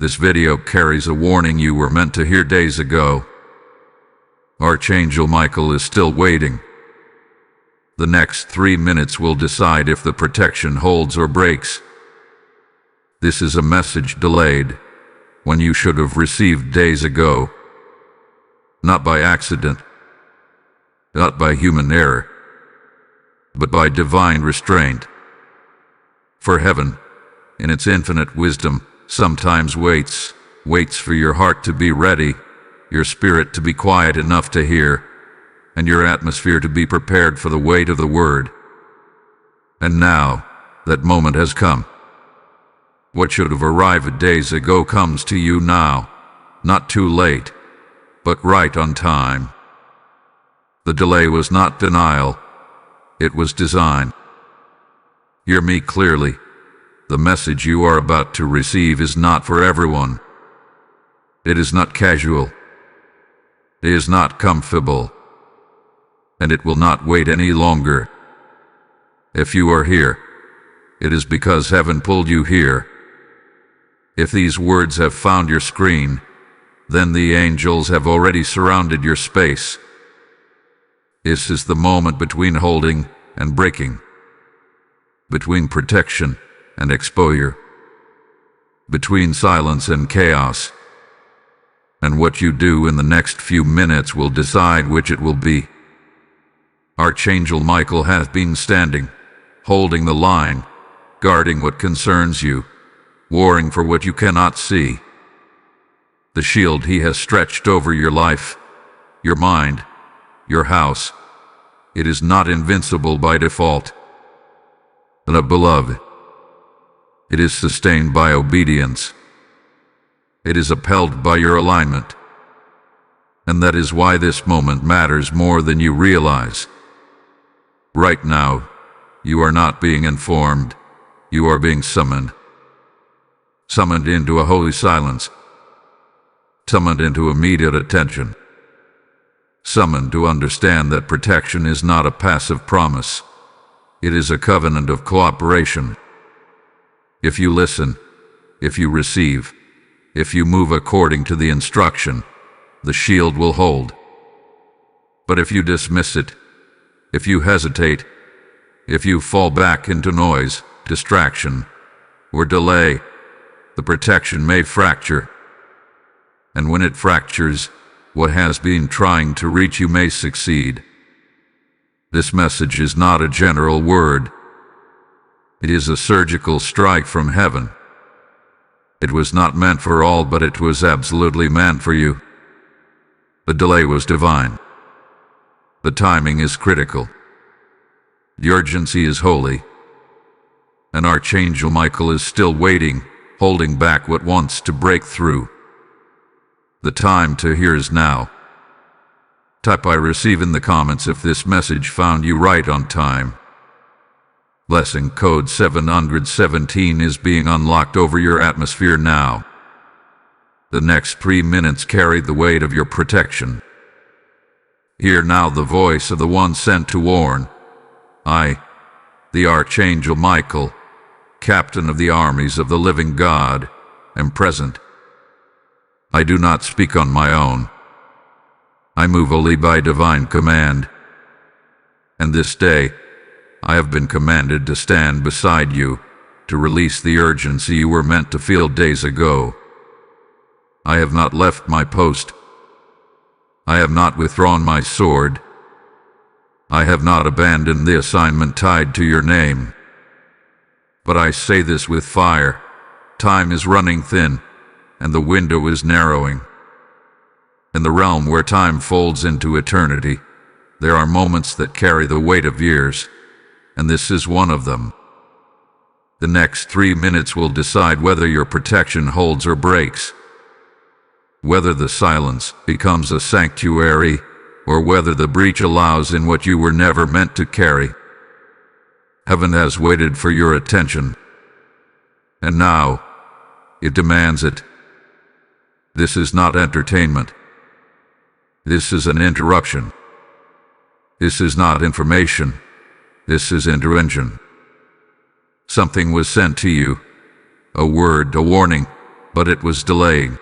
This video carries a warning you were meant to hear days ago. Archangel Michael is still waiting. The next 3 minutes will decide if the protection holds or breaks. This is a message delayed, when you should have received days ago. Not by accident, not by human error, but by divine restraint. For heaven, in its infinite wisdom, sometimes waits for your heart to be ready, your spirit to be quiet enough to hear, and your atmosphere to be prepared for the weight of the word. And now, that moment has come. What should have arrived days ago comes to you now, not too late, but right on time. The delay was not denial, it was design. Hear me clearly. The message you are about to receive is not for everyone. It is not casual. It is not comfortable. And it will not wait any longer. If you are here, it is because heaven pulled you here. If these words have found your screen, then the angels have already surrounded your space. This is the moment between holding and breaking, between protection and exposure, between silence and chaos. And what you do in the next few minutes will decide which it will be. Archangel Michael has been standing, holding the line, guarding what concerns you, warring for what you cannot see. The shield he has stretched over your life, your mind, your house, it is not invincible by default. The beloved, it is sustained by obedience. It is upheld by your alignment. And that is why this moment matters more than you realize. Right now, you are not being informed, you are being summoned. Summoned into a holy silence. Summoned into immediate attention. Summoned to understand that protection is not a passive promise. It is a covenant of cooperation. If you listen, if you receive, if you move according to the instruction, the shield will hold. But if you dismiss it, if you hesitate, if you fall back into noise, distraction, or delay, the protection may fracture. And when it fractures, what has been trying to reach you may succeed. This message is not a general word. It is a surgical strike from heaven. It was not meant for all, but it was absolutely meant for you. The delay was divine. The timing is critical. The urgency is holy. And Archangel Michael is still waiting, holding back what wants to break through. The time to hear is now. Type I receive in the comments if this message found you right on time. Blessing code 717 is being unlocked over your atmosphere now. The next 3 minutes carry the weight of your protection. Hear now the voice of the one sent to warn. I, the Archangel Michael, captain of the armies of the living God, am present. I do not speak on my own. I move only by divine command. And this day, I have been commanded to stand beside you, to release the urgency you were meant to feel days ago. I have not left my post. I have not withdrawn my sword. I have not abandoned the assignment tied to your name. But I say this with fire. Time is running thin, and the window is narrowing. In the realm where time folds into eternity, there are moments that carry the weight of years, and this is one of them. The next 3 minutes will decide whether your protection holds or breaks, whether the silence becomes a sanctuary, or whether the breach allows in what you were never meant to carry. Heaven has waited for your attention, and now it demands it. This is not entertainment. This is an interruption. This is not information. This is intervention. Something was sent to you, a word, a warning, but it was delaying.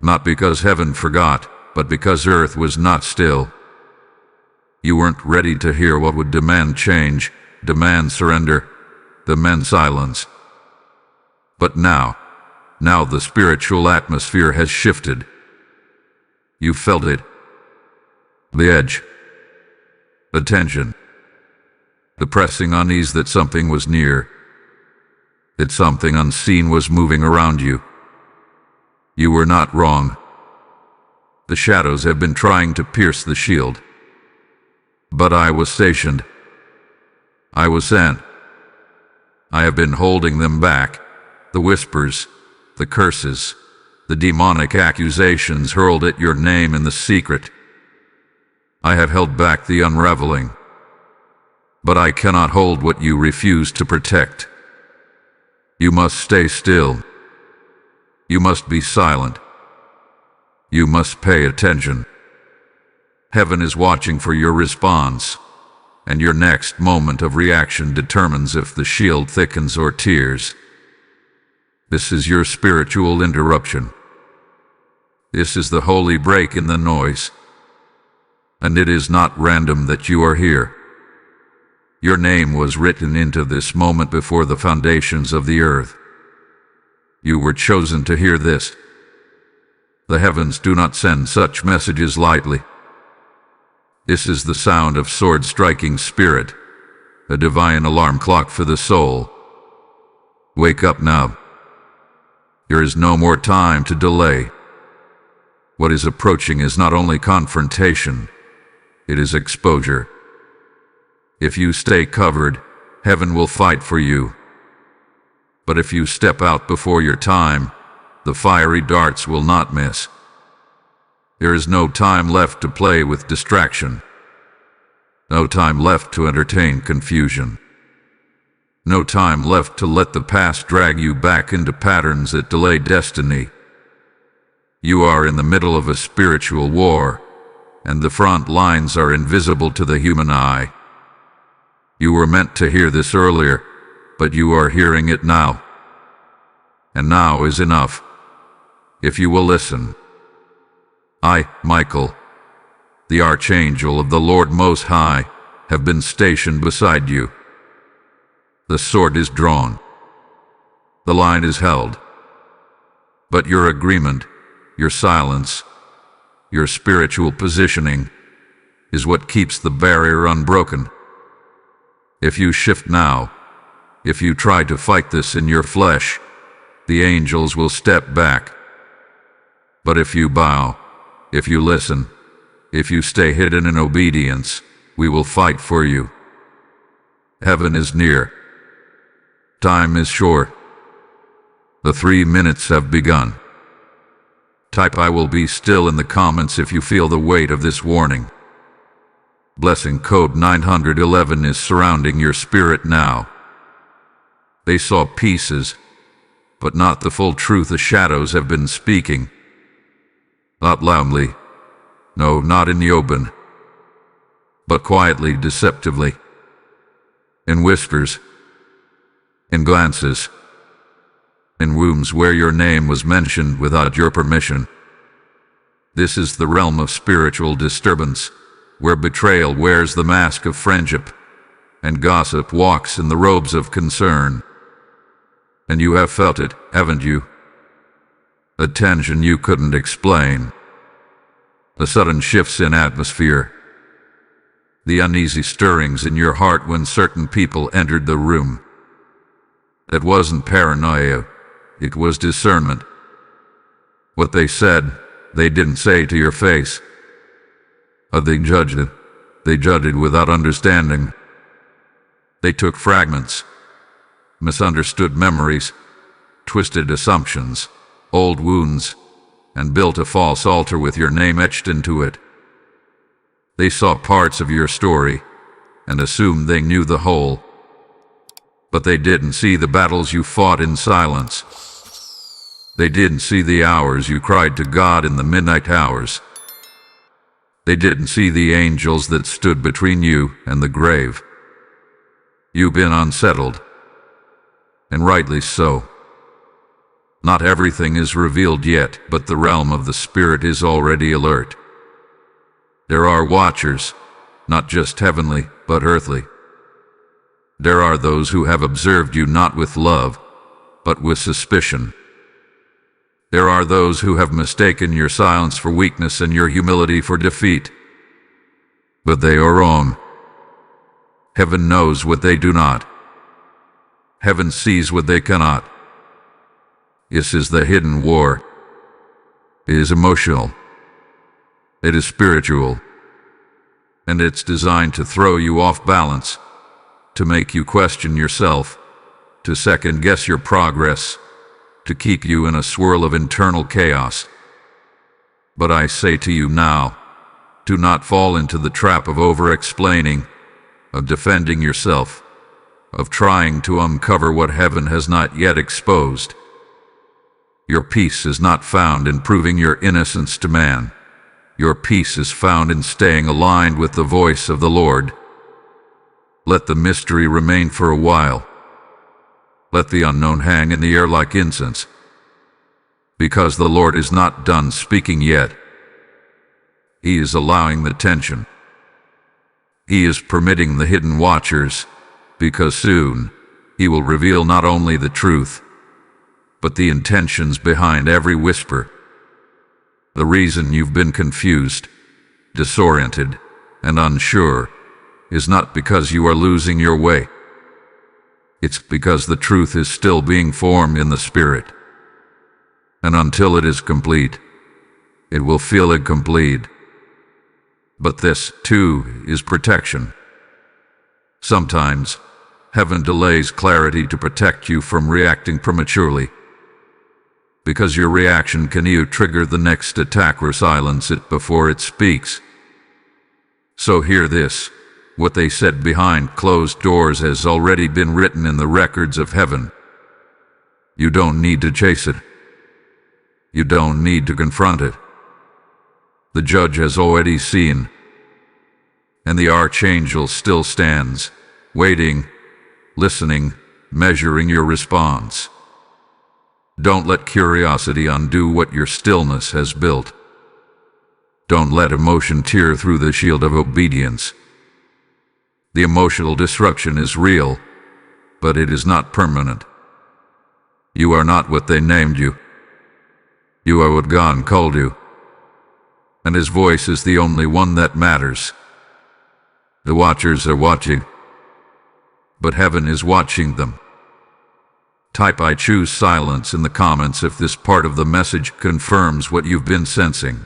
Not because heaven forgot, but because earth was not still. You weren't ready to hear what would demand change, demand surrender, demand silence. But now the spiritual atmosphere has shifted. You felt it. The edge. The tension. The pressing unease that something was near. That something unseen was moving around you. You were not wrong. The shadows have been trying to pierce the shield. But I was stationed. I was sent. I have been holding them back. The whispers, the curses, the demonic accusations hurled at your name in the secret. I have held back the unraveling. But I cannot hold what you refuse to protect. You must stay still. You must be silent. You must pay attention. Heaven is watching for your response, and your next moment of reaction determines if the shield thickens or tears. This is your spiritual interruption. This is the holy break in the noise. And it is not random that you are here. Your name was written into this moment before the foundations of the earth. You were chosen to hear this. The heavens do not send such messages lightly. This is the sound of sword-striking spirit, a divine alarm clock for the soul. Wake up now. There is no more time to delay. What is approaching is not only confrontation, it is exposure. If you stay covered, heaven will fight for you. But if you step out before your time, the fiery darts will not miss. There is no time left to play with distraction. No time left to entertain confusion. No time left to let the past drag you back into patterns that delay destiny. You are in the middle of a spiritual war, and the front lines are invisible to the human eye. You were meant to hear this earlier, but you are hearing it now. And now is enough. If you will listen. I, Michael, the Archangel of the Lord Most High, have been stationed beside you. The sword is drawn. The line is held. But your agreement, your silence, your spiritual positioning is what keeps the barrier unbroken. If you shift now, if you try to fight this in your flesh, the angels will step back. But if you bow, if you listen, if you stay hidden in obedience, we will fight for you. Heaven is near. Time is short. The 3 minutes have begun. Type "I will be still" in the comments if you feel the weight of this warning. Blessing code 911 is surrounding your spirit now. They saw pieces, but not the full truth. The shadows have been speaking. Not loudly, no, not in the open, but quietly, deceptively. In whispers, in glances, in rooms where your name was mentioned without your permission. This is the realm of spiritual disturbance, where betrayal wears the mask of friendship, and gossip walks in the robes of concern. And you have felt it, haven't you? A tension you couldn't explain. The sudden shifts in atmosphere. The uneasy stirrings in your heart when certain people entered the room. It wasn't paranoia, it was discernment. What they said, they didn't say to your face. They judged it. They judged it without understanding. They took fragments, misunderstood memories, twisted assumptions, old wounds, and built a false altar with your name etched into it. They saw parts of your story and assumed they knew the whole. But they didn't see the battles you fought in silence. They didn't see the hours you cried to God in the midnight hours. They didn't see the angels that stood between you and the grave. You've been unsettled, and rightly so. Not everything is revealed yet, but the realm of the Spirit is already alert. There are watchers, not just heavenly, but earthly. There are those who have observed you not with love, but with suspicion. There are those who have mistaken your silence for weakness and your humility for defeat. But they are wrong. Heaven knows what they do not. Heaven sees what they cannot. This is the hidden war. It is emotional. It is spiritual. And it's designed to throw you off balance, to make you question yourself, to second-guess your progress, to keep you in a swirl of internal chaos. But I say to you now, do not fall into the trap of over-explaining, of defending yourself, of trying to uncover what heaven has not yet exposed. Your peace is not found in proving your innocence to man. Your peace is found in staying aligned with the voice of the Lord. Let the mystery remain for a while. Let the unknown hang in the air like incense. Because the Lord is not done speaking yet. He is allowing the tension. He is permitting the hidden watchers, because soon He will reveal not only the truth, but the intentions behind every whisper. The reason you've been confused, disoriented, and unsure is not because you are losing your way. It's because the truth is still being formed in the Spirit. And until it is complete, it will feel incomplete. But this, too, is protection. Sometimes, heaven delays clarity to protect you from reacting prematurely. Because your reaction can either trigger the next attack or silence it before it speaks. So hear this. What they said behind closed doors has already been written in the records of heaven. You don't need to chase it. You don't need to confront it. The judge has already seen. And the archangel still stands, waiting, listening, measuring your response. Don't let curiosity undo what your stillness has built. Don't let emotion tear through the shield of obedience. The emotional disruption is real, but it is not permanent. You are not what they named you. You are what God called you. And His voice is the only one that matters. The watchers are watching, but heaven is watching them. Type "I choose silence" in the comments if this part of the message confirms what you've been sensing.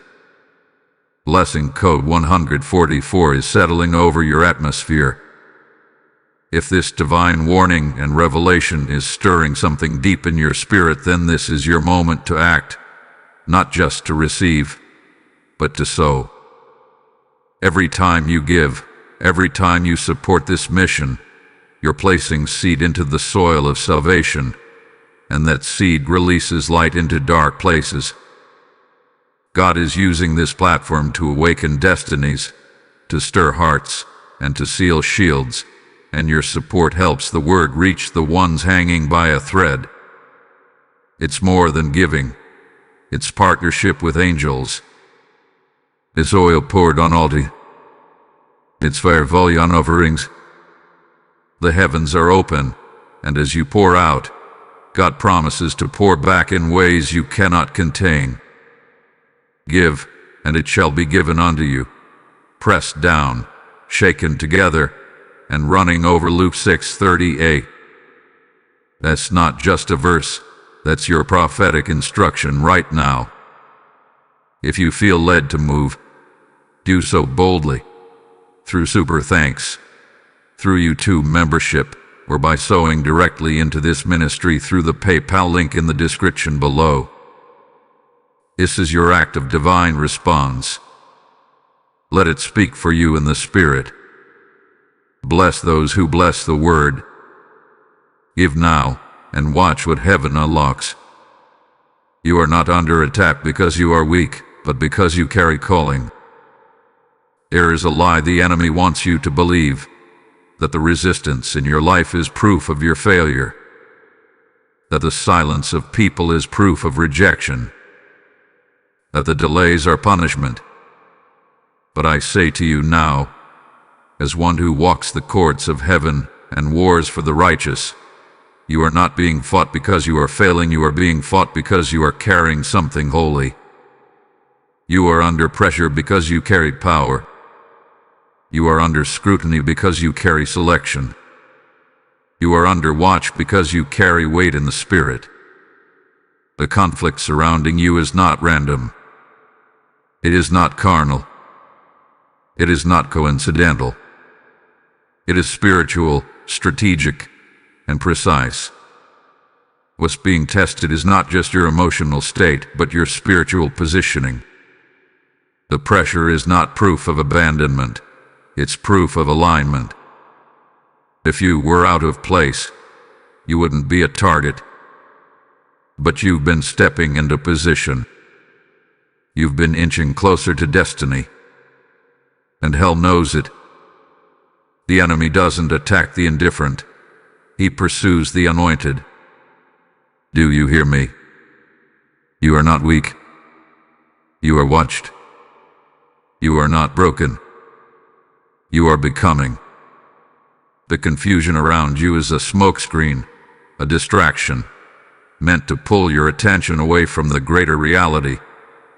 Blessing code 144 is settling over your atmosphere. If this divine warning and revelation is stirring something deep in your spirit, then this is your moment to act, not just to receive, but to sow. Every time you give, every time you support this mission, you're placing seed into the soil of salvation, and that seed releases light into dark places. God is using this platform to awaken destinies, to stir hearts, and to seal shields, and your support helps the word reach the ones hanging by a thread. It's more than giving. It's partnership with angels. It's oil poured on altar. It's fire volley on offerings. The heavens are open, and as you pour out, God promises to pour back in ways you cannot contain. Give, and it shall be given unto you. Pressed down, shaken together, and running over. Luke 6:30a. That's not just a verse, that's your prophetic instruction right now. If you feel led to move, do so boldly, through super thanks, through YouTube membership, or by sowing directly into this ministry through the PayPal link in the description below. This is your act of divine response. Let it speak for you in the Spirit. Bless those who bless the word. Give now, and watch what heaven unlocks. You are not under attack because you are weak, but because you carry calling. There is a lie the enemy wants you to believe, that the resistance in your life is proof of your failure. that the silence of people is proof of rejection, that the delays are punishment. But I say to you now, as one who walks the courts of heaven and wars for the righteous, you are not being fought because you are failing, you are being fought because you are carrying something holy. You are under pressure because you carry power. You are under scrutiny because you carry selection. You are under watch because you carry weight in the spirit. The conflict surrounding you is not random. It is not carnal. It is not coincidental. It is spiritual, strategic, and precise. What's being tested is not just your emotional state, but your spiritual positioning. The pressure is not proof of abandonment. It's proof of alignment. If you were out of place, you wouldn't be a target. But you've been stepping into position. You've been inching closer to destiny. And hell knows it. The enemy doesn't attack the indifferent. He pursues the anointed. Do you hear me? You are not weak. You are watched. You are not broken. You are becoming. The confusion around you is a smokescreen, a distraction, meant to pull your attention away from the greater reality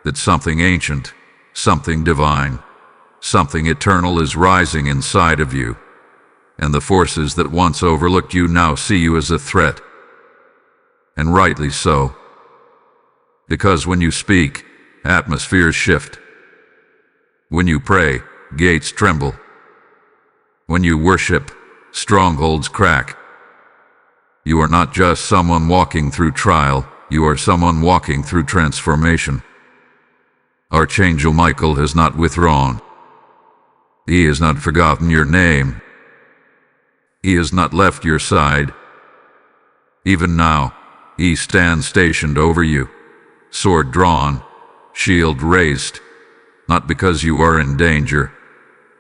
that something ancient, something divine, something eternal is rising inside of you, and the forces that once overlooked you now see you as a threat. And rightly so. Because when you speak, atmospheres shift. When you pray, gates tremble. When you worship, strongholds crack. You are not just someone walking through trial, you are someone walking through transformation. Archangel Michael has not withdrawn. He has not forgotten your name. He has not left your side. Even now, he stands stationed over you, sword drawn, shield raised, not because you are in danger,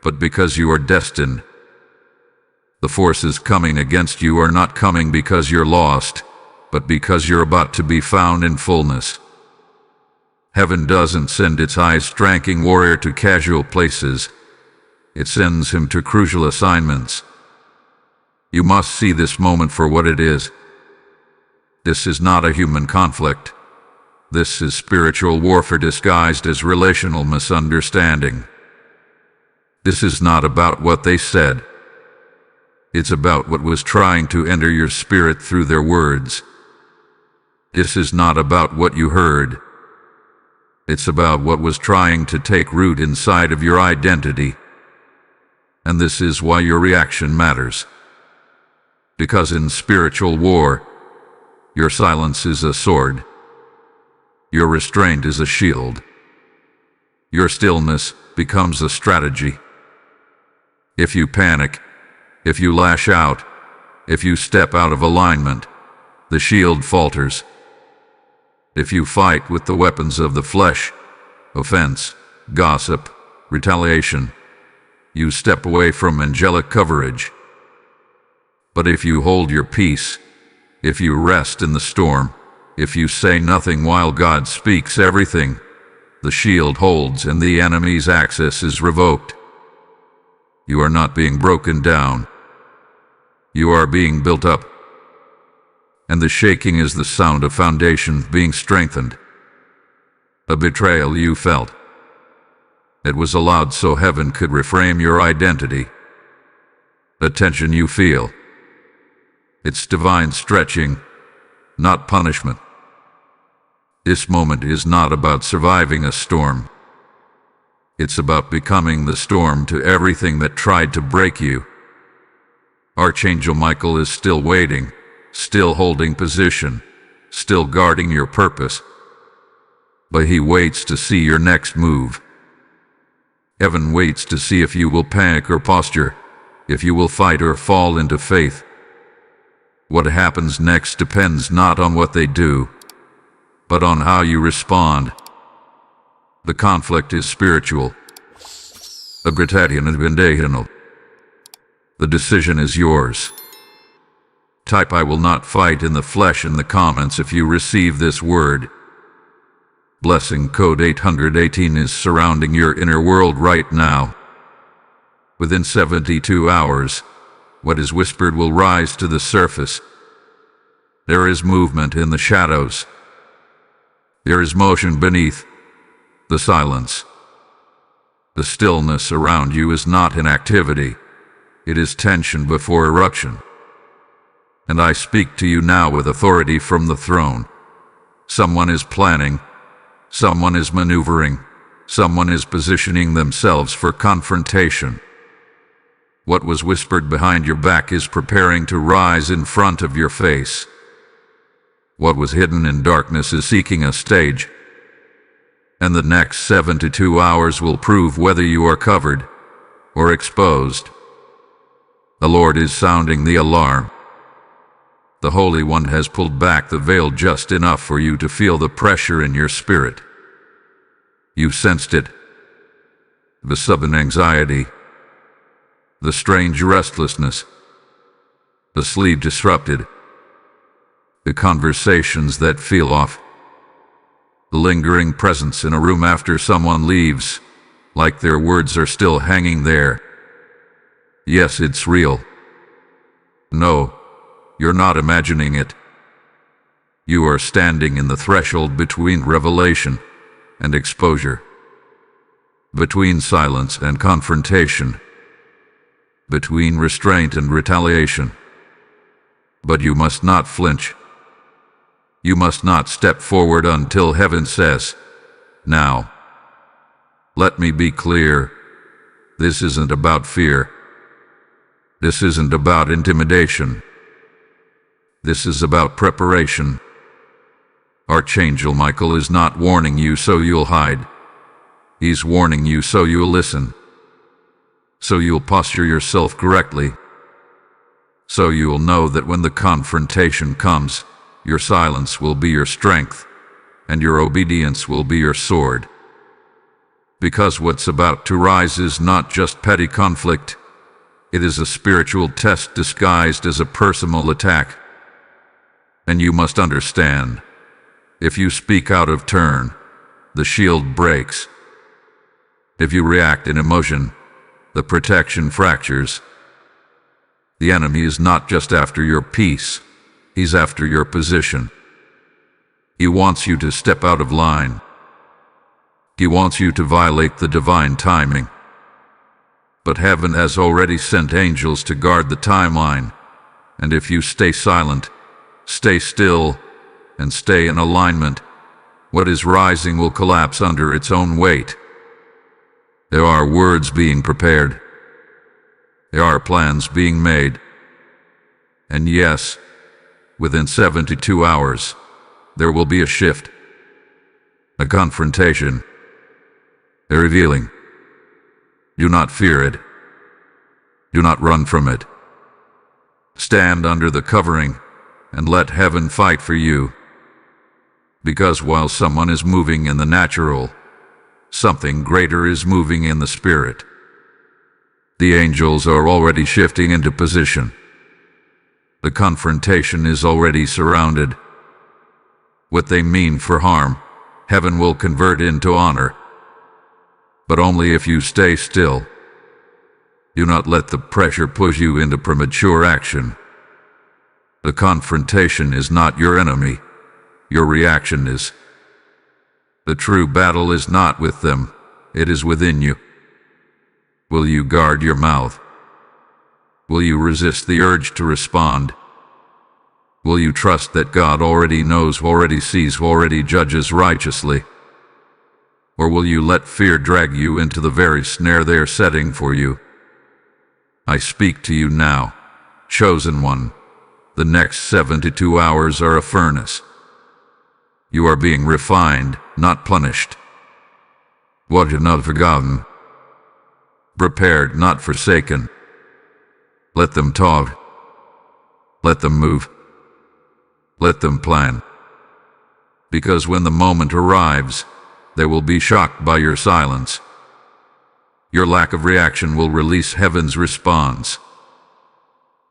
but because you are destined. The forces coming against you are not coming because you're lost, but because you're about to be found in fullness. Heaven doesn't send its high-ranking warrior to casual places. It sends him to crucial assignments. You must see this moment for what it is. This is not a human conflict. This is spiritual warfare disguised as relational misunderstanding. This is not about what they said. It's about what was trying to enter your spirit through their words. This is not about what you heard. It's about what was trying to take root inside of your identity. And this is why your reaction matters. Because in spiritual war, your silence is a sword. Your restraint is a shield. Your stillness becomes a strategy. If you panic, if you lash out, if you step out of alignment, the shield falters. If you fight with the weapons of the flesh, offense, gossip, retaliation, you step away from angelic coverage. But if you hold your peace, if you rest in the storm, if you say nothing while God speaks everything, the shield holds and the enemy's access is revoked. You are not being broken down. You are being built up. And the shaking is the sound of foundation being strengthened. A betrayal you felt. It was allowed so heaven could reframe your identity. The tension you feel. It's divine stretching, not punishment. This moment is not about surviving a storm. It's about becoming the storm to everything that tried to break you. Archangel Michael is still waiting, still holding position, still guarding your purpose. But he waits to see your next move. Heaven waits to see if you will panic or posture, if you will fight or fall into faith. What happens next depends not on what they do, but on how you respond. The conflict is spiritual. The decision is yours. type "I will not fight in the flesh" in the comments if you receive this word. Blessing code 818 is surrounding your inner world right now. Within 72 hours, what is whispered will rise to the surface. There is movement in the shadows. There is motion beneath the silence. The stillness around you is not inactivity. It is tension before eruption. And I speak to you now with authority from the throne. Someone is planning. Someone is maneuvering. Someone is positioning themselves for confrontation. What was whispered behind your back is preparing to rise in front of your face. What was hidden in darkness is seeking a stage. And the next 72 hours will prove whether you are covered or exposed. The Lord is sounding the alarm. The Holy One has pulled back the veil just enough for you to feel the pressure in your spirit. You sensed it. The sudden anxiety. The strange restlessness. The sleep disrupted. The conversations that feel off. The lingering presence in a room after someone leaves, like their words are still hanging there. Yes, it's real. No, you're not imagining it. You are standing in the threshold between revelation and exposure, between silence and confrontation, between restraint and retaliation. But you must not flinch. You must not step forward until heaven says, "Now." Let me be clear. This isn't about fear. This isn't about intimidation. This is about preparation. Archangel Michael is not warning you so you'll hide. He's warning you so you'll listen. So you'll posture yourself correctly. So you'll know that when the confrontation comes, your silence will be your strength, and your obedience will be your sword. Because what's about to rise is not just petty conflict. It is a spiritual test disguised as a personal attack. And you must understand, if you speak out of turn, the shield breaks. If you react in emotion, the protection fractures. The enemy is not just after your peace. He's after your position. He wants you to step out of line. He wants you to violate the divine timing. But heaven has already sent angels to guard the timeline. And if you stay silent, stay still, and stay in alignment, what is rising will collapse under its own weight. There are words being prepared. There are plans being made. And yes, within 72 hours, there will be a shift, a confrontation, a revealing. Do not fear it. Do not run from it. Stand under the covering and let heaven fight for you. Because while someone is moving in the natural, something greater is moving in the spirit. The angels are already shifting into position. The confrontation is already surrounded. What they mean for harm, heaven will convert into honor. But only if you stay still. Do not let the pressure push you into premature action. The confrontation is not your enemy. Your reaction is. The true battle is not with them. It is within you. Will you guard your mouth? Will you resist the urge to respond? Will you trust that God already knows, already sees, already judges righteously? Or will you let fear drag you into the very snare they are setting for you? I speak to you now, chosen one. The next 72 hours are a furnace. You are being refined, not punished. What is not forgotten. Prepared, not forsaken. Let them talk. Let them move. Let them plan. Because when the moment arrives, they will be shocked by your silence. Your lack of reaction will release heaven's response.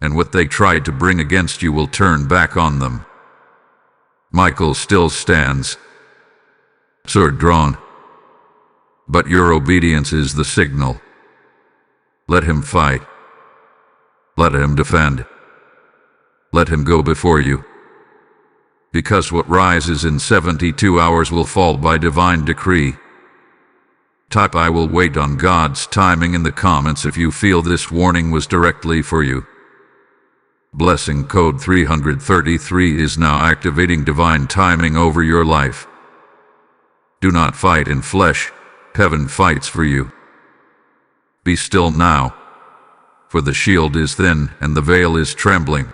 and what they tried to bring against you will turn back on them. Michael still stands, sword drawn, but your obedience is the signal. Let him fight. Let him defend. Let him go before you. Because what rises in 72 hours will fall by divine decree. Type "I will wait on God's timing" in the comments if you feel this warning was directly for you. Blessing code 333 is now activating divine timing over your life. Do not fight in flesh. Heaven fights for you. Be still now, for the shield is thin and the veil is trembling.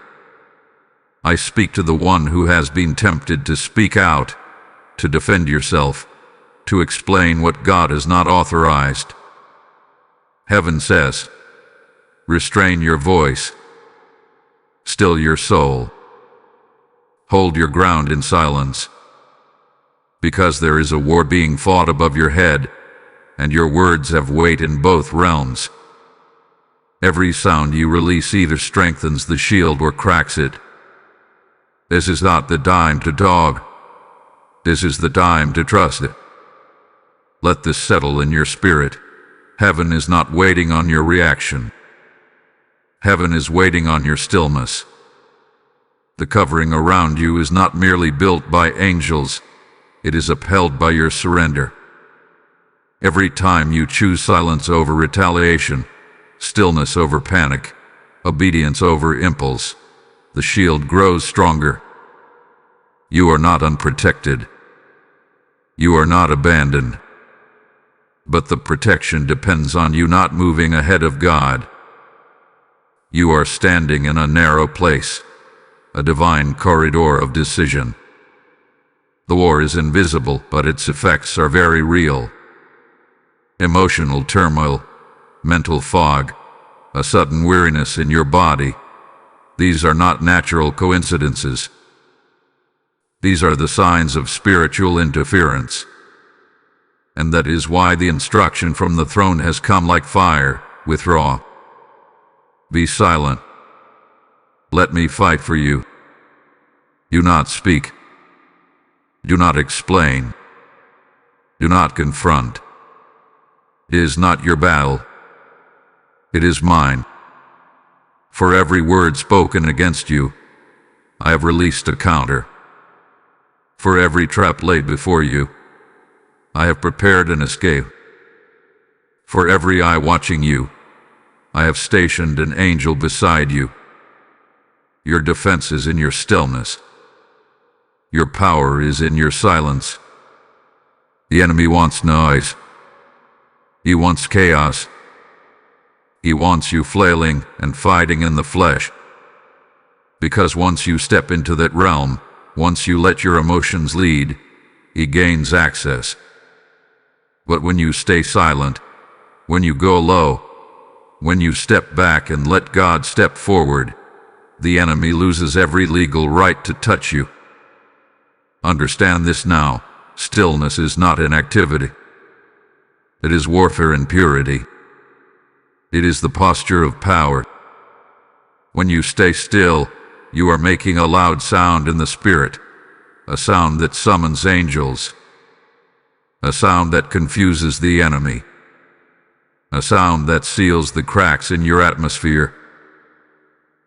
I speak to the one who has been tempted to speak out, to defend yourself, to explain what God has not authorized. Heaven says, restrain your voice, still your soul, hold your ground in silence, because there is a war being fought above your head, and your words have weight in both realms. Every sound you release either strengthens the shield or cracks it. This is not the time to dog. This is the time to trust it. Let this settle in your spirit. Heaven is not waiting on your reaction. Heaven is waiting on your stillness. The covering around you is not merely built by angels. It is upheld by your surrender. Every time you choose silence over retaliation, stillness over panic, obedience over impulse, the shield grows stronger. You are not unprotected. You are not abandoned. But the protection depends on you not moving ahead of God. You are standing in a narrow place, a divine corridor of decision. The war is invisible, but its effects are very real. Emotional turmoil, mental fog, a sudden weariness in your body. These are not natural coincidences. These are the signs of spiritual interference. And that is why the instruction from the throne has come like fire. Withdraw. Be silent. Let me fight for you. Do not speak. Do not explain. Do not confront. It is not your battle. It is mine. For every word spoken against you, I have released a counter. For every trap laid before you, I have prepared an escape. For every eye watching you, I have stationed an angel beside you. Your defense is in your stillness. Your power is in your silence. The enemy wants noise. He wants chaos. He wants you flailing and fighting in the flesh. Because once you step into that realm, once you let your emotions lead, he gains access. But when you stay silent, when you go low, when you step back and let God step forward, the enemy loses every legal right to touch you. Understand this now. Stillness is not inactivity. It is warfare in purity. It is the posture of power. When you stay still, you are making a loud sound in the spirit, a sound that summons angels, a sound that confuses the enemy, a sound that seals the cracks in your atmosphere.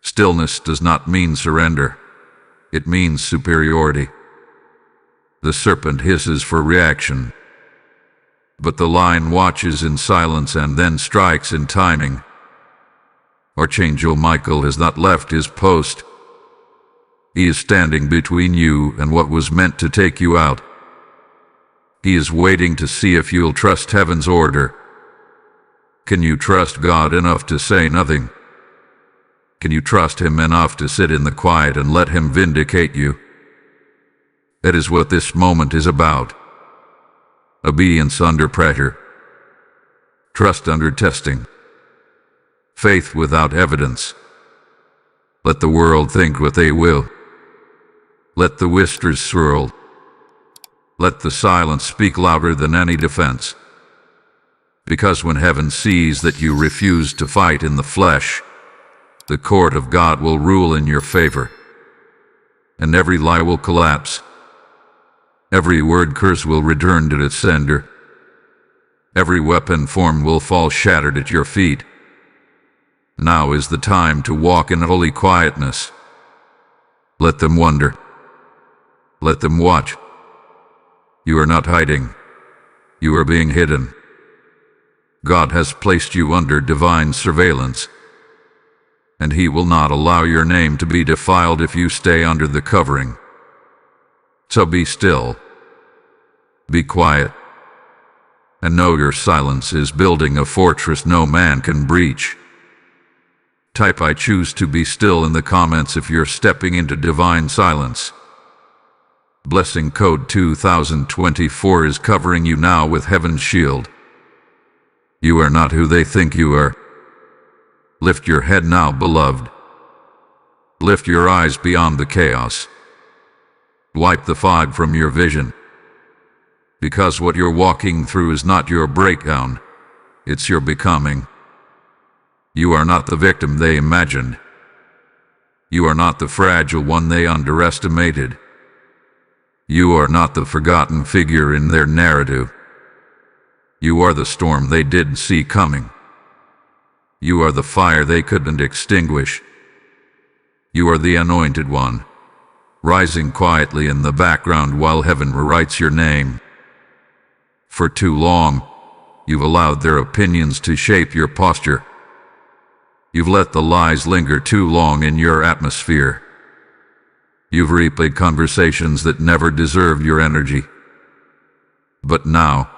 Stillness does not mean surrender. It means superiority. The serpent hisses for reaction, but the lion watches in silence and then strikes in timing. Archangel Michael has not left his post. He is standing between you and what was meant to take you out. He is waiting to see if you'll trust heaven's order. Can you trust God enough to say nothing? Can you trust him enough to sit in the quiet and let him vindicate you? That is what this moment is about. Obedience under pressure. Trust under testing. Faith without evidence. Let the world think what they will. Let the whispers swirl. Let the silence speak louder than any defense. Because when heaven sees that you refuse to fight in the flesh, the court of God will rule in your favor, and every lie will collapse. Every word curse will return to its sender. Every weapon formed will fall shattered at your feet. Now is the time to walk in holy quietness. Let them wonder. Let them watch. You are not hiding. You are being hidden. God has placed you under divine surveillance, and He will not allow your name to be defiled if you stay under the covering. So be still. Be quiet. And know your silence is building a fortress no man can breach. Type "I choose to be still" in the comments if you're stepping into divine silence. Blessing code 2024 is covering you now with heaven's shield. You are not who they think you are. Lift your head now, beloved. Lift your eyes beyond the chaos. Wipe the fog from your vision. Because what you're walking through is not your breakdown, it's your becoming. You are not the victim they imagined. You are not the fragile one they underestimated. You are not the forgotten figure in their narrative. You are the storm they didn't see coming. You are the fire they couldn't extinguish. You are the anointed one, rising quietly in the background while heaven rewrites your name. For too long, you've allowed their opinions to shape your posture. You've let the lies linger too long in your atmosphere. You've replayed conversations that never deserved your energy. But now,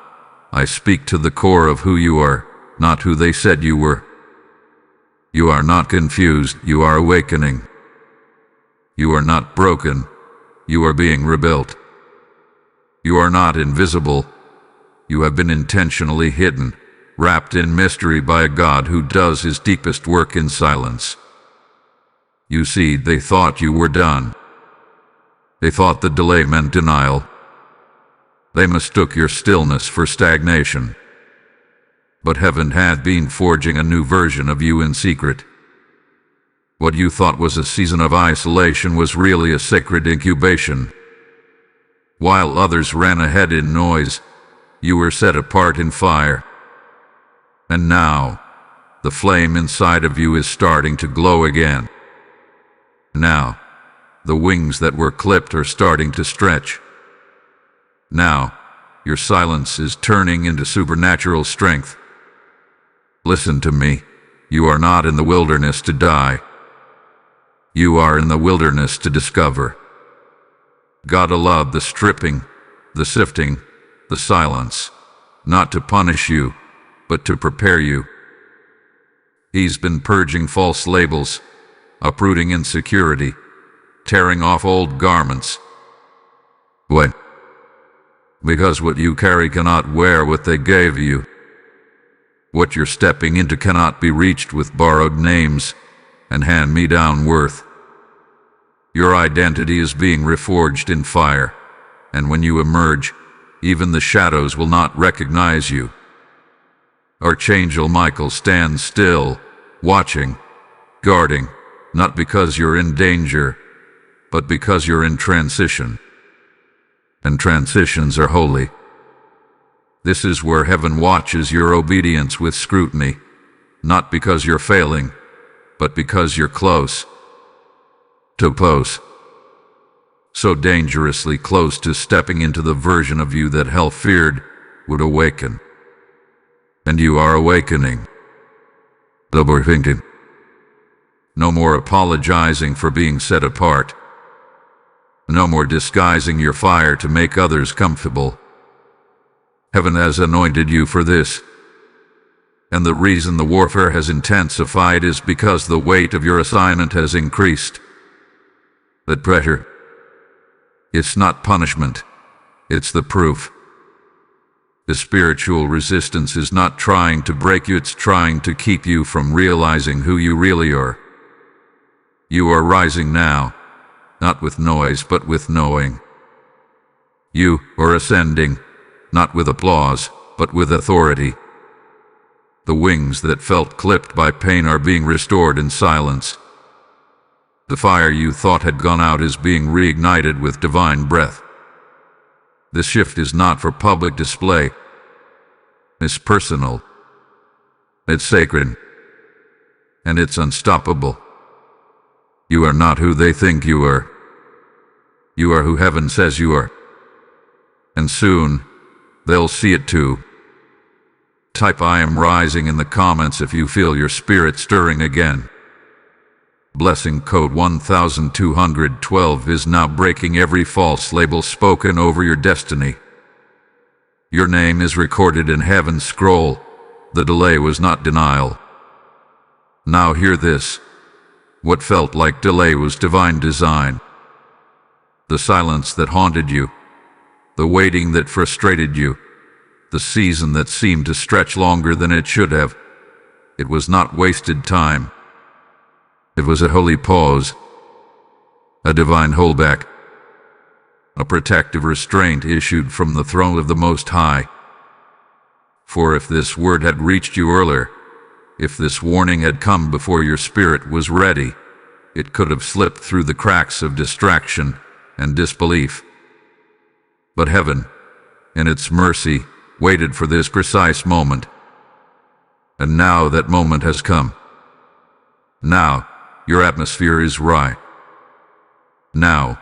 I speak to the core of who you are, not who they said you were. You are not confused, you are awakening. You are not broken, you are being rebuilt. You are not invisible, you have been intentionally hidden, wrapped in mystery by a God who does His deepest work in silence. You see, they thought you were done. They thought the delay meant denial. They mistook your stillness for stagnation. But heaven had been forging a new version of you in secret. What you thought was a season of isolation was really a sacred incubation. While others ran ahead in noise, you were set apart in fire. And now, the flame inside of you is starting to glow again. Now, the wings that were clipped are starting to stretch. Now, your silence is turning into supernatural strength. Listen to me. You are not in the wilderness to die. You are in the wilderness to discover. God allowed the stripping, the sifting, the silence, not to punish you, but to prepare you. He's been purging false labels, uprooting insecurity, tearing off old garments. Why? Because what you carry cannot wear what they gave you. What you're stepping into cannot be reached with borrowed names and hand-me-down worth. Your identity is being reforged in fire, and when you emerge, even the shadows will not recognize you. Archangel Michael stands still, watching, guarding, not because you're in danger, but because you're in transition. And transitions are holy. This is where heaven watches your obedience with scrutiny, not because you're failing, but because you're close. Too close. So dangerously close to stepping into the version of you that hell feared would awaken. And you are awakening. Double thinking. No more apologizing for being set apart. No more disguising your fire to make others comfortable. Heaven has anointed you for this. And the reason the warfare has intensified is because the weight of your assignment has increased. That pressure, it's not punishment, it's the proof. The spiritual resistance is not trying to break you, it's trying to keep you from realizing who you really are. You are rising now, not with noise but with knowing. You are ascending, not with applause, but with authority. The wings that felt clipped by pain are being restored in silence, The fire you thought had gone out is being reignited with divine breath. This shift is not for public display. It's personal. It's sacred. And it's unstoppable. You are not who they think you are. You are who heaven says you are. And soon, they'll see it too. Type "I am rising" in the comments if you feel your spirit stirring again. Blessing code 1212 is now breaking every false label spoken over your destiny. Your name is recorded in heaven's scroll. The delay was not denial. Now hear this. What felt like delay was divine design. The silence that haunted you, the waiting that frustrated you, the season that seemed to stretch longer than it should have, it was not wasted time. It was a holy pause, a divine holdback, a protective restraint issued from the throne of the Most High. For if this word had reached you earlier, if this warning had come before your spirit was ready, it could have slipped through the cracks of distraction and disbelief. But heaven, in its mercy, waited for this precise moment. And now that moment has come. Now, your atmosphere is right. Now,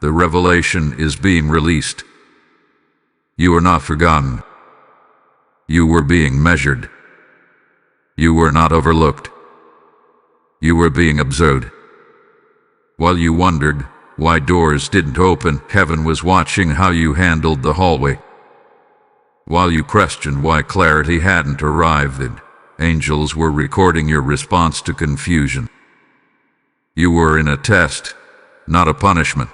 the revelation is being released. You are not forgotten. You were being measured. You were not overlooked. You were being observed. While you wondered why doors didn't open, heaven was watching how you handled the hallway. While you questioned why clarity hadn't arrived, angels were recording your response to confusion. You were in a test, not a punishment.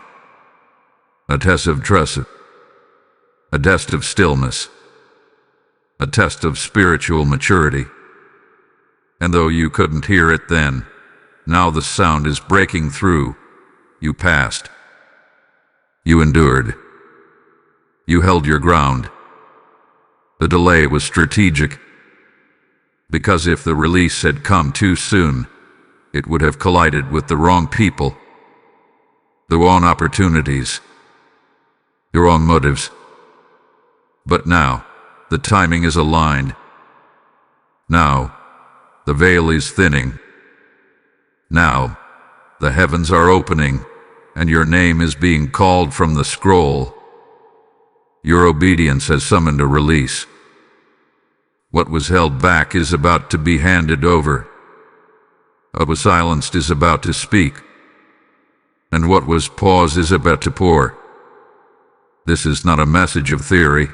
A test of trust, a test of stillness, a test of spiritual maturity. And though you couldn't hear it then, now the sound is breaking through. You passed. You endured. You held your ground. The delay was strategic, because if the release had come too soon, it would have collided with the wrong people, the wrong opportunities, the wrong motives. But now, the timing is aligned. Now, the veil is thinning. Now, the heavens are opening, and your name is being called from the scroll. Your obedience has summoned a release. What was held back is about to be handed over. What was silenced is about to speak. And what was paused is about to pour. This is not a message of theory.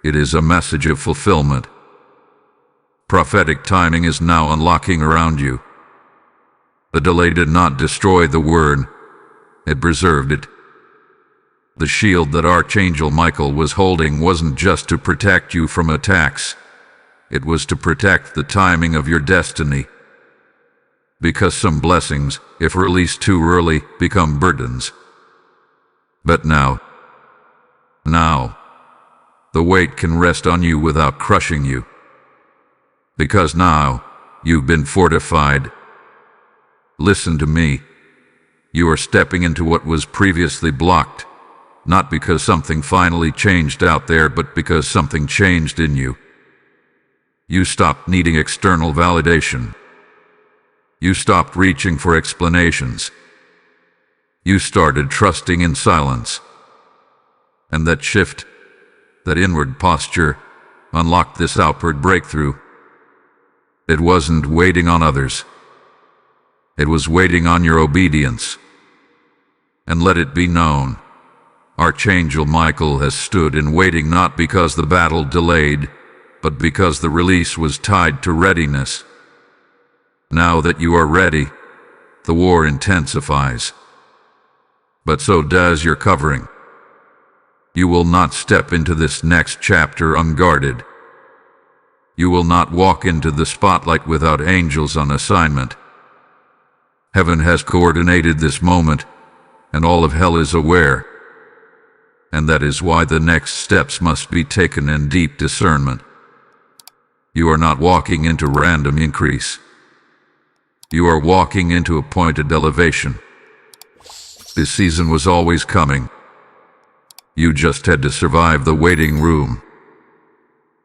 It is a message of fulfillment. Prophetic timing is now unlocking around you. The delay did not destroy the word. It preserved it. The shield that Archangel Michael was holding wasn't just to protect you from attacks. It was to protect the timing of your destiny. Because some blessings, if released too early, become burdens. But now, the weight can rest on you without crushing you. Because now, you've been fortified. Listen to me. You are stepping into what was previously blocked, not because something finally changed out there, but because something changed in you. You stopped needing external validation. You stopped reaching for explanations. You started trusting in silence. And that shift, that inward posture, unlocked this outward breakthrough. It wasn't waiting on others. It was waiting on your obedience. And let it be known, Archangel Michael has stood in waiting not because the battle delayed, but because the release was tied to readiness. Now that you are ready, the war intensifies. But so does your covering. You will not step into this next chapter unguarded. You will not walk into the spotlight without angels on assignment. Heaven has coordinated this moment, and all of hell is aware. And that is why the next steps must be taken in deep discernment. You are not walking into random increase. You are walking into a pointed elevation. This season was always coming. You just had to survive the waiting room.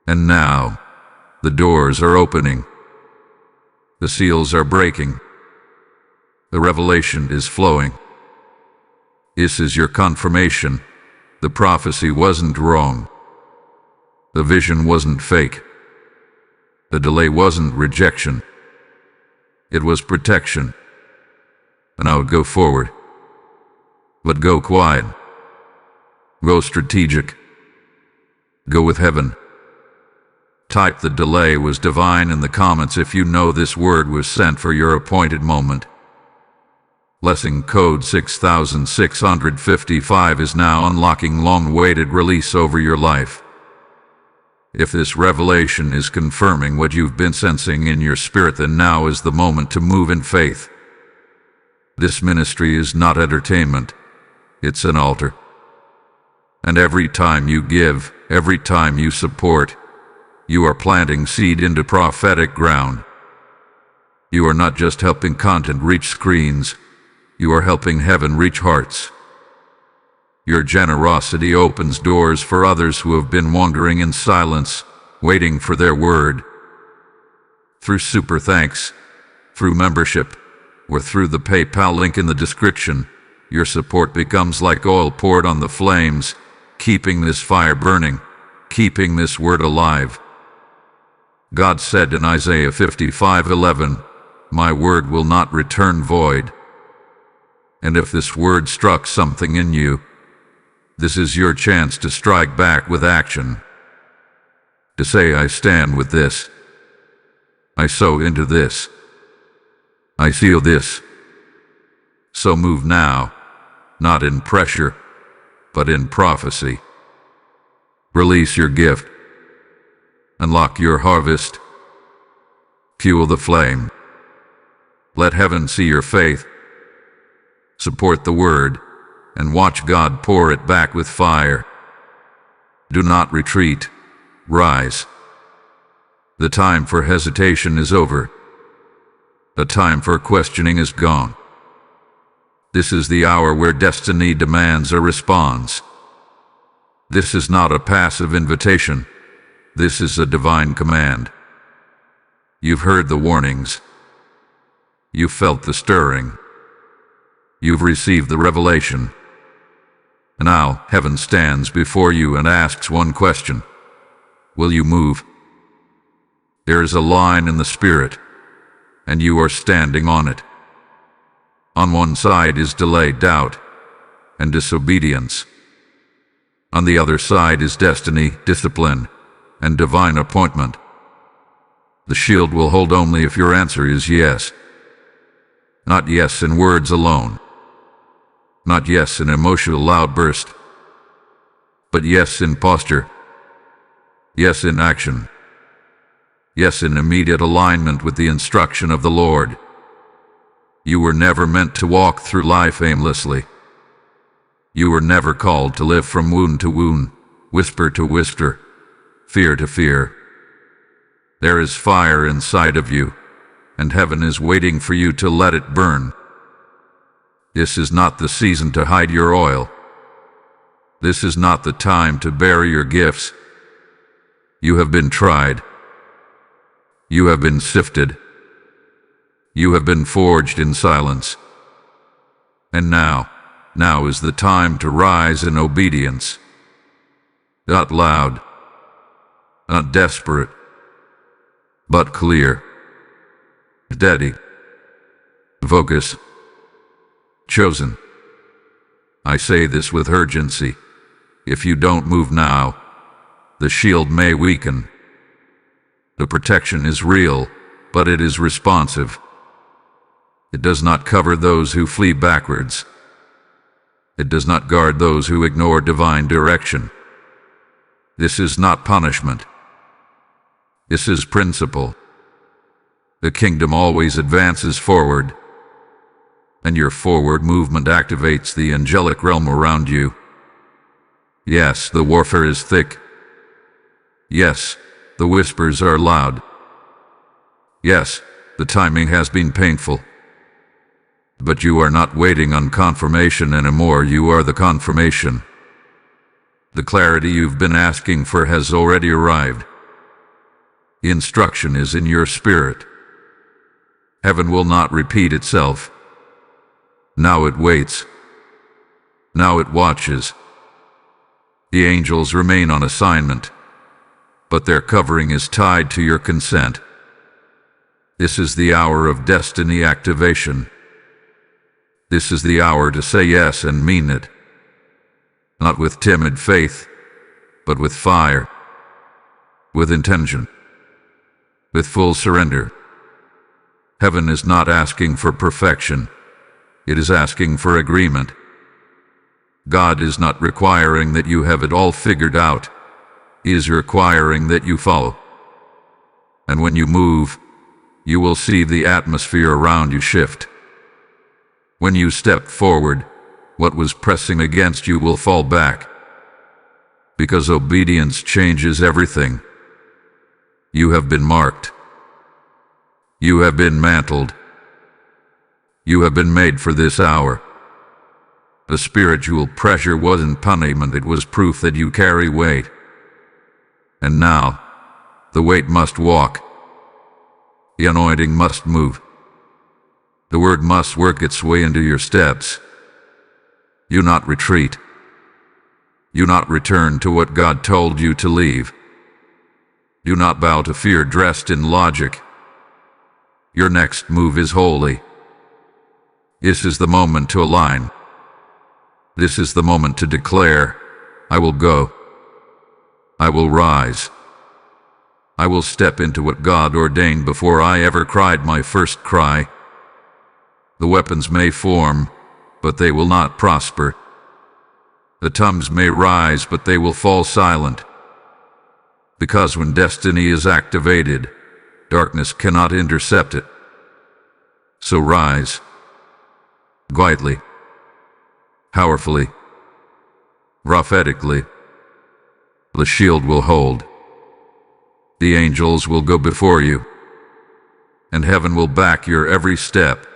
And now, the doors are opening. The seals are breaking. The revelation is flowing. This is your confirmation. The prophecy wasn't wrong. The vision wasn't fake. The delay wasn't rejection. It was protection. And I would go forward. But go quiet. Go strategic. Go with heaven. Type "the delay was divine" in the comments if you know this word was sent for your appointed moment. Blessing code 6655 is now unlocking long-awaited release over your life. If this revelation is confirming what you've been sensing in your spirit, then now is the moment to move in faith. This ministry is not entertainment. It's an altar. And every time you give, every time you support, you are planting seed into prophetic ground. You are not just helping content reach screens, you are helping heaven reach hearts. Your generosity opens doors for others who have been wandering in silence, waiting for their word. Through super thanks, through membership, or through the PayPal link in the description, your support becomes like oil poured on the flames, keeping this fire burning, keeping this word alive. God said in Isaiah 55:11, "My word will not return void." And if this word struck something in you, this is your chance to strike back with action. To say, "I stand with this. I sow into this. I seal this." So move now, not in pressure, but in prophecy. Release your gift. Unlock your harvest. Fuel the flame. Let heaven see your faith. Support the word, and watch God pour it back with fire. Do not retreat. Rise. The time for hesitation is over. The time for questioning is gone. This is the hour where destiny demands a response. This is not a passive invitation. This is a divine command. You've heard the warnings. You've felt the stirring. You've received the revelation. And now heaven stands before you and asks one question. Will you move? There is a line in the spirit, and you are standing on it. On one side is delay, doubt, and disobedience. On the other side is destiny, discipline, and divine appointment. The shield will hold only if your answer is yes. Not yes in words alone. Not yes in emotional outburst. But yes in posture. Yes in action. Yes in immediate alignment with the instruction of the Lord. You were never meant to walk through life aimlessly. You were never called to live from wound to wound, whisper to whisper, fear to fear. There is fire inside of you, and heaven is waiting for you to let it burn. This is not the season to hide your oil. This is not the time to bury your gifts. You have been tried. You have been sifted. You have been forged in silence. And now is the time to rise in obedience. Not loud, not desperate, but clear, steady, focus, chosen. I say this with urgency. If you don't move now, the shield may weaken. The protection is real, but it is responsive. It does not cover those who flee backwards. It does not guard those who ignore divine direction. This is not punishment. This is principle. The kingdom always advances forward, and your forward movement activates the angelic realm around you. Yes, the warfare is thick. Yes, the whispers are loud. Yes, the timing has been painful. But you are not waiting on confirmation anymore, you are the confirmation. The clarity you've been asking for has already arrived. The instruction is in your spirit. Heaven will not repeat itself. Now it waits. Now it watches. The angels remain on assignment, but their covering is tied to your consent. This is the hour of destiny activation. This is the hour to say yes and mean it. Not with timid faith, but with fire, with intention, with full surrender. Heaven is not asking for perfection. It is asking for agreement. God is not requiring that you have it all figured out. He is requiring that you follow. And when you move, you will see the atmosphere around you shift. When you step forward, what was pressing against you will fall back. Because obedience changes everything. You have been marked. You have been mantled. You have been made for this hour. The spiritual pressure wasn't punishment, it was proof that you carry weight. And now, the weight must walk. The anointing must move. The word must work its way into your steps. You not retreat. You not return to what God told you to leave. Do not bow to fear dressed in logic. Your next move is holy. This is the moment to align. This is the moment to declare, I will go. I will rise. I will step into what God ordained before I ever cried my first cry. The weapons may form, but they will not prosper. The tongues may rise, but they will fall silent. Because when destiny is activated, darkness cannot intercept it. So rise, quietly, powerfully, prophetically. The shield will hold. The angels will go before you, and heaven will back your every step.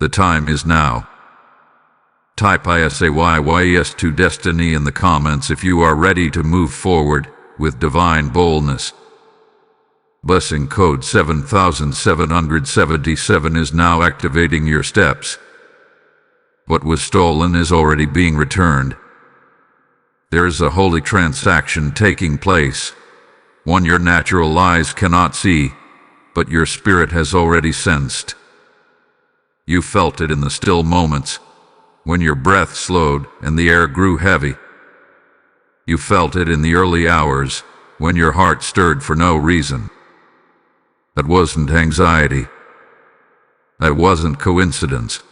The time is now. Type ISAYYES to destiny in the comments if you are ready to move forward with divine boldness. Blessing code 7777 is now activating your steps. What was stolen is already being returned. There is a holy transaction taking place, one your natural eyes cannot see, but your spirit has already sensed. You felt it in the still moments, when your breath slowed and the air grew heavy. You felt it in the early hours, when your heart stirred for no reason. That wasn't anxiety. That wasn't coincidence.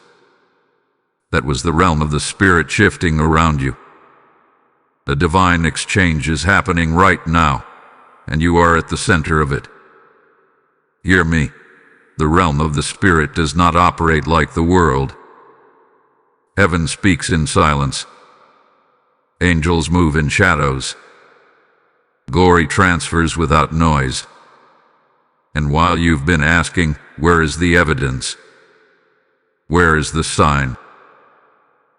That was the realm of the Spirit shifting around you. A divine exchange is happening right now, and you are at the center of it. Hear me. The realm of the Spirit does not operate like the world. Heaven speaks in silence. Angels move in shadows. Glory transfers without noise. And while you've been asking, where is the evidence? Where is the sign?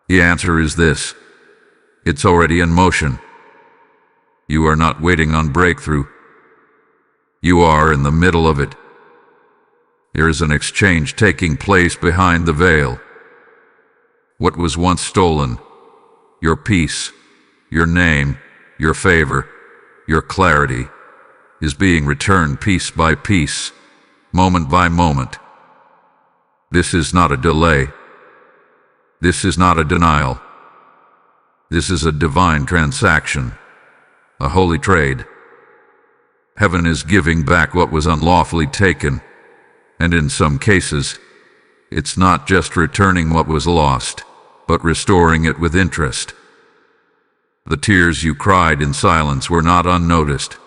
The answer is this. It's already in motion. You are not waiting on breakthrough. You are in the middle of it. There is an exchange taking place behind the veil. What was once stolen, your peace, your name, your favor, your clarity, is being returned piece by piece, moment by moment. This is not a delay. This is not a denial. This is a divine transaction, a holy trade. Heaven is giving back what was unlawfully taken, and in some cases, it's not just returning what was lost, but restoring it with interest. The tears you cried in silence were not unnoticed.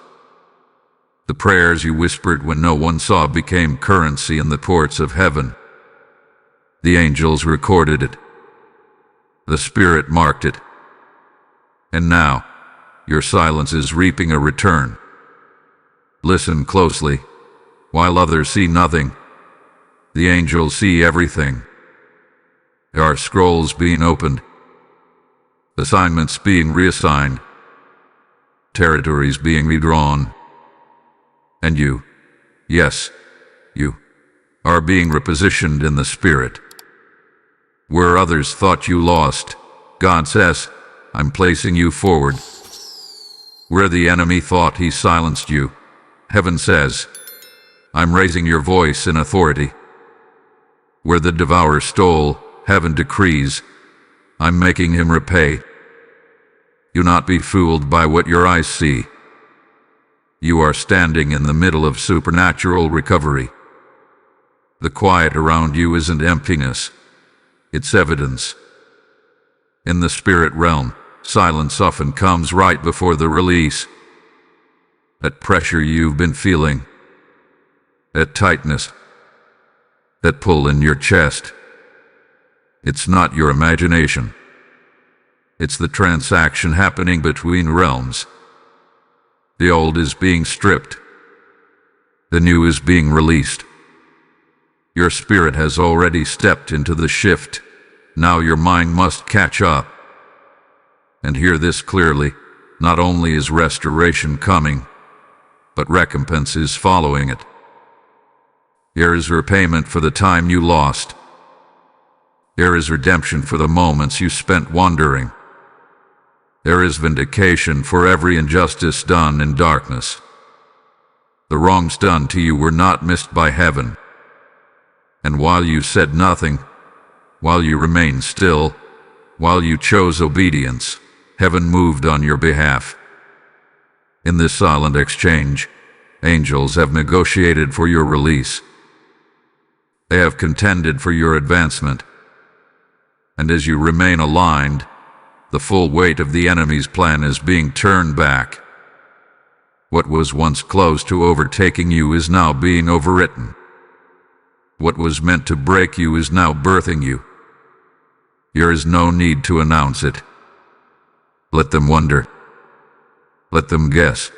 The prayers you whispered when no one saw became currency in the courts of heaven. The angels recorded it. The Spirit marked it. And now, your silence is reaping a return. Listen closely. while others see nothing. The angels see everything. There are scrolls being opened, assignments being reassigned, territories being redrawn. And you, yes, you, are being repositioned in the spirit. Where others thought you lost, God says, I'm placing you forward. Where the enemy thought he silenced you, heaven says, I'm raising your voice in authority. Where the devourer stole, heaven decrees, I'm making him repay. Do not be fooled by what your eyes see. You are standing in the middle of supernatural recovery. The quiet around you isn't emptiness, it's evidence. In the spirit realm, silence often comes right before the release. That pressure you've been feeling, that tightness, that pull in your chest, it's not your imagination. It's the transaction happening between realms. The old is being stripped. The new is being released. Your spirit has already stepped into the shift. Now your mind must catch up. And hear this clearly, not only is restoration coming, but recompense is following it. There is repayment for the time you lost. There is redemption for the moments you spent wandering. There is vindication for every injustice done in darkness. The wrongs done to you were not missed by heaven. And while you said nothing, while you remained still, while you chose obedience, heaven moved on your behalf. In this silent exchange, angels have negotiated for your release. They have contended for your advancement. And as you remain aligned, the full weight of the enemy's plan is being turned back. What was once close to overtaking you is now being overwritten. What was meant to break you is now birthing you. There is no need to announce it. Let them wonder. Let them guess.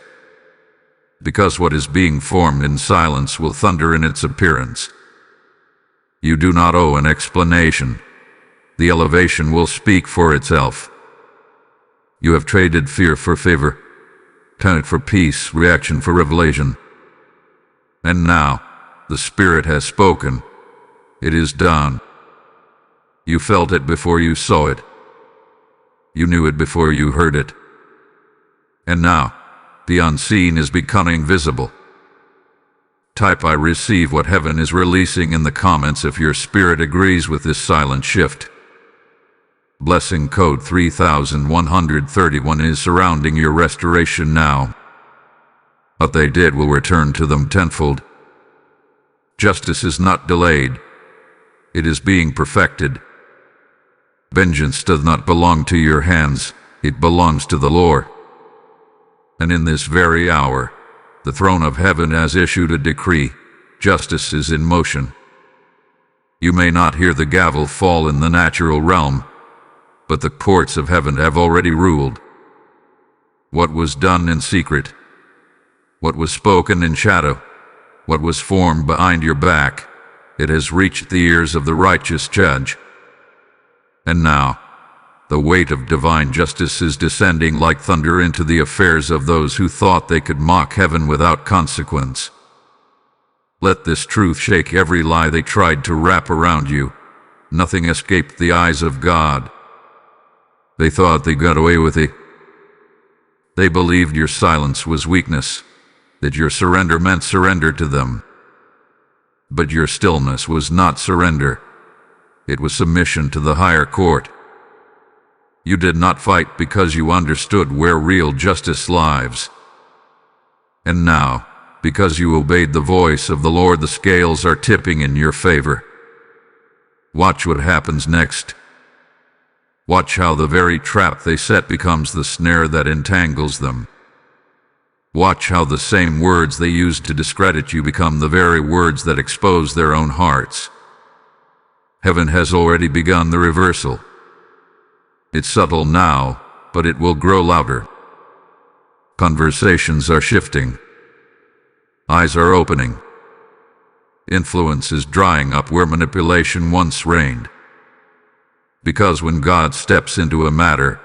Because what is being formed in silence will thunder in its appearance. You do not owe an explanation. The elevation will speak for itself. You have traded fear for favor, panic for peace, reaction for revelation. And now, the Spirit has spoken. It is done. You felt it before you saw it. You knew it before you heard it. And now, the unseen is becoming visible. Type I receive what heaven is releasing in the comments if your spirit agrees with this silent shift. Blessing code 3131 is surrounding your restoration now. What they did will return to them tenfold. Justice is not delayed. It is being perfected. Vengeance does not belong to your hands. It belongs to the Lord. And in this very hour, the throne of heaven has issued a decree. Justice is in motion. You may not hear the gavel fall in the natural realm, but the courts of heaven have already ruled. What was done in secret, what was spoken in shadow, what was formed behind your back, it has reached the ears of the righteous judge. And now, the weight of divine justice is descending like thunder into the affairs of those who thought they could mock heaven without consequence. Let this truth shake every lie they tried to wrap around you. Nothing escaped the eyes of God. They thought they got away with it. They believed your silence was weakness, that your surrender meant surrender to them. But your stillness was not surrender. It was submission to the higher court. You did not fight because you understood where real justice lies. And now, because you obeyed the voice of the Lord, the scales are tipping in your favor. Watch what happens next. Watch how the very trap they set becomes the snare that entangles them. Watch how the same words they used to discredit you become the very words that expose their own hearts. Heaven has already begun the reversal. It's subtle now, but it will grow louder. Conversations are shifting. Eyes are opening. Influence is drying up where manipulation once reigned. Because when God steps into a matter,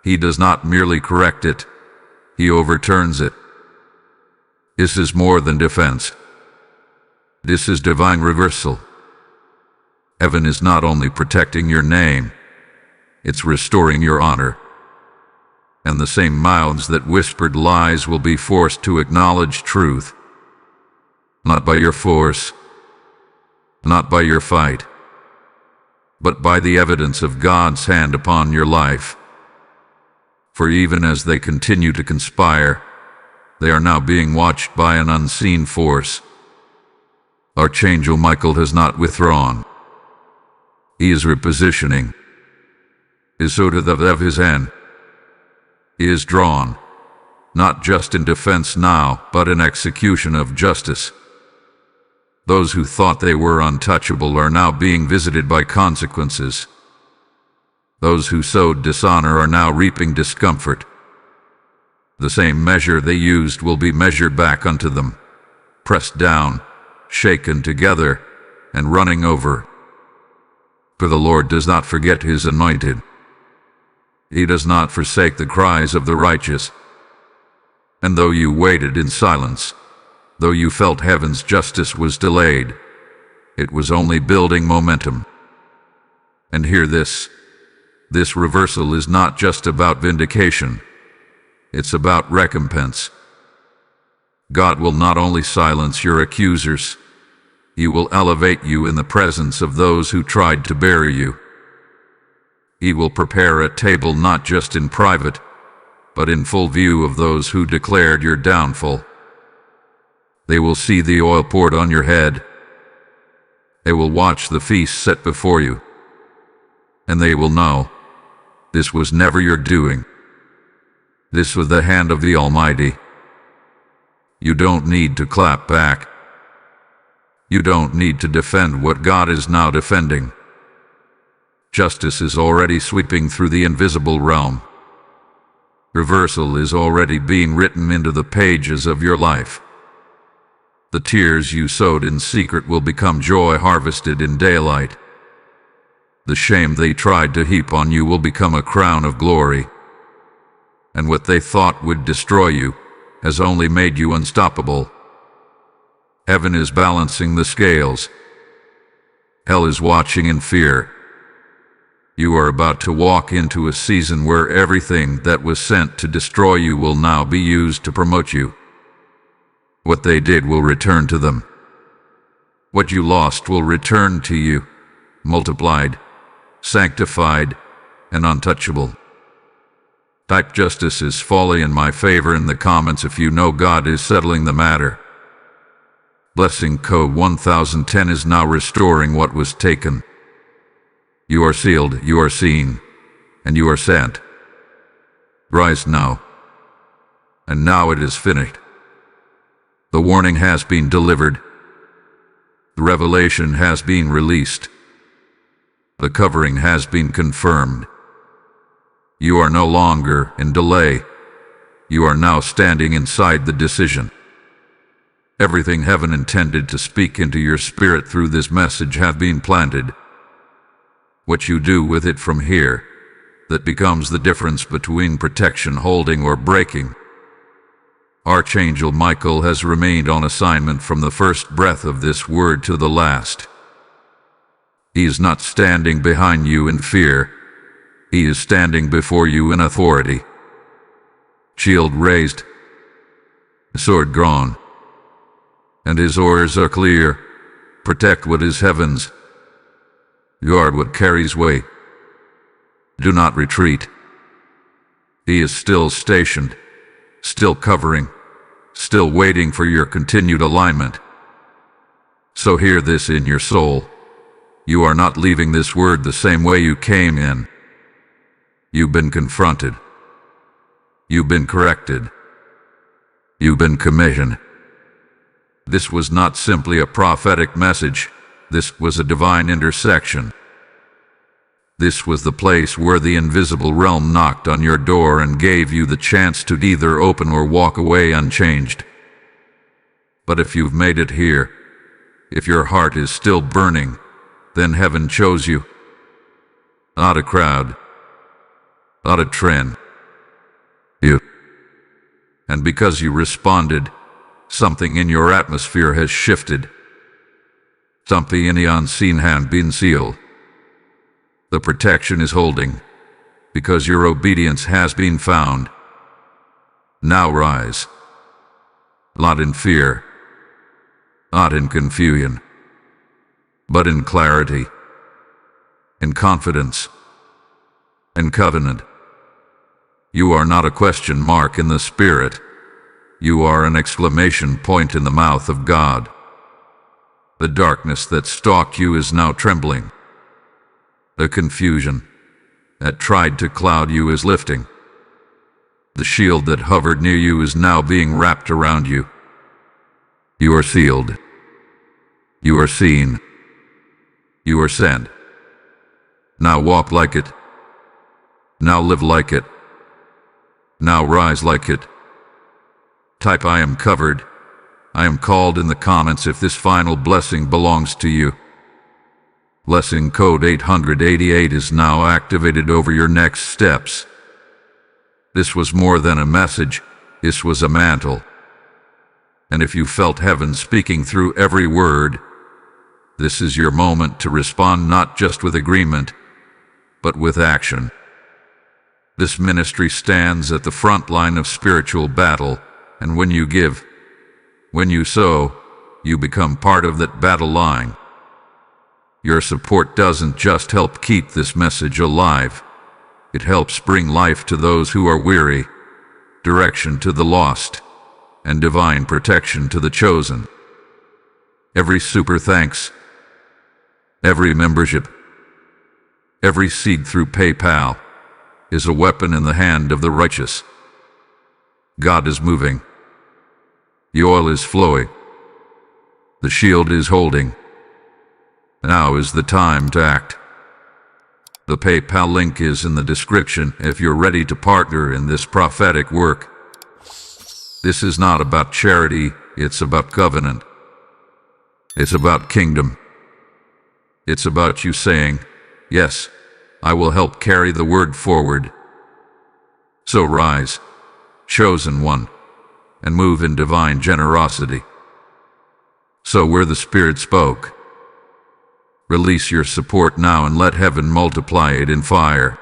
He does not merely correct it, He overturns it. This is more than defense. This is divine reversal. Heaven is not only protecting your name, it's restoring your honor. And the same mouths that whispered lies will be forced to acknowledge truth. Not by your force, not by your fight, but by the evidence of God's hand upon your life. For even as they continue to conspire, they are now being watched by an unseen force. Archangel Michael has not withdrawn. He is repositioning. His sword of his hand. He is drawn, not just in defense now, but in execution of justice. Those who thought they were untouchable are now being visited by consequences. Those who sowed dishonor are now reaping discomfort. The same measure they used will be measured back unto them, pressed down, shaken together, and running over. For the Lord does not forget His anointed. He does not forsake the cries of the righteous. And though you waited in silence, though you felt heaven's justice was delayed, it was only building momentum. And hear this reversal is not just about vindication, it's about recompense. God will not only silence your accusers, He will elevate you in the presence of those who tried to bury you. He will prepare a table not just in private, but in full view of those who declared your downfall. They will see the oil poured on your head. They will watch the feast set before you. And they will know, this was never your doing. This was the hand of the Almighty. You don't need to clap back. You don't need to defend what God is now defending. Justice is already sweeping through the invisible realm. Reversal is already being written into the pages of your life. The tears you sowed in secret will become joy harvested in daylight. The shame they tried to heap on you will become a crown of glory. And what they thought would destroy you has only made you unstoppable. Heaven is balancing the scales. Hell is watching in fear. You are about to walk into a season where everything that was sent to destroy you will now be used to promote you. What they did will return to them. What you lost will return to you, multiplied, sanctified, and untouchable. Type justice is fully in my favor in the comments if you know God is settling the matter. Blessing code 1010 is now restoring what was taken. You are sealed, you are seen, and you are sent. Rise now. And now it is finished. The warning has been delivered. The revelation has been released. The covering has been confirmed. You are no longer in delay. You are now standing inside the decision. Everything heaven intended to speak into your spirit through this message have been planted. What you do with it from here, that becomes the difference between protection holding or breaking. Archangel Michael has remained on assignment from the first breath of this word to the last. He is not standing behind you in fear. He is standing before you in authority. Shield raised, sword drawn, and his orders are clear. Protect what is heaven's. Guard what carries weight. Do not retreat. He is still stationed, still covering, still waiting for your continued alignment. So hear this in your soul. You are not leaving this word the same way you came in. You've been confronted. You've been corrected. You've been commissioned. This was not simply a prophetic message. This was a divine intersection. This was the place where the invisible realm knocked on your door and gave you the chance to either open or walk away unchanged. But if you've made it here, If your heart is still burning, then heaven chose you. Not a crowd, not a trend. You. And because you responded, something in your atmosphere has shifted. Something in the unseen hand been sealed. The protection is holding, because your obedience has been found. Now rise. Not in fear, not in confusion, but in clarity, in confidence, in covenant. You are not a question mark in the Spirit. You are an exclamation point in the mouth of God. The darkness that stalked you is now trembling. The confusion that tried to cloud you is lifting. The shield that hovered near you is now being wrapped around you. You are sealed. You are seen. You are sent. Now walk like it. Now live like it. Now rise like it. Type "I am covered. I am called" in the comments if this final blessing belongs to you. Blessing code 888 is now activated over your next steps. This was more than a message, this was a mantle. And if you felt heaven speaking through every word, this is your moment to respond, not just with agreement, but with action. This ministry stands at the front line of spiritual battle, and when you give, when you sow, you become part of that battle line. Your support doesn't just help keep this message alive, it helps bring life to those who are weary, direction to the lost, and divine protection to the chosen. Every super thanks, every membership, every seed through PayPal is a weapon in the hand of the righteous. God is moving. The oil is flowing. The shield is holding. Now is the time to act. The PayPal link is in the description if you're ready to partner in this prophetic work. This is not about charity, it's about covenant. It's about kingdom. It's about you saying, "Yes, I will help carry the word forward." So rise, chosen one, and move in divine generosity. So where the Spirit spoke, release your support now and let heaven multiply it in fire.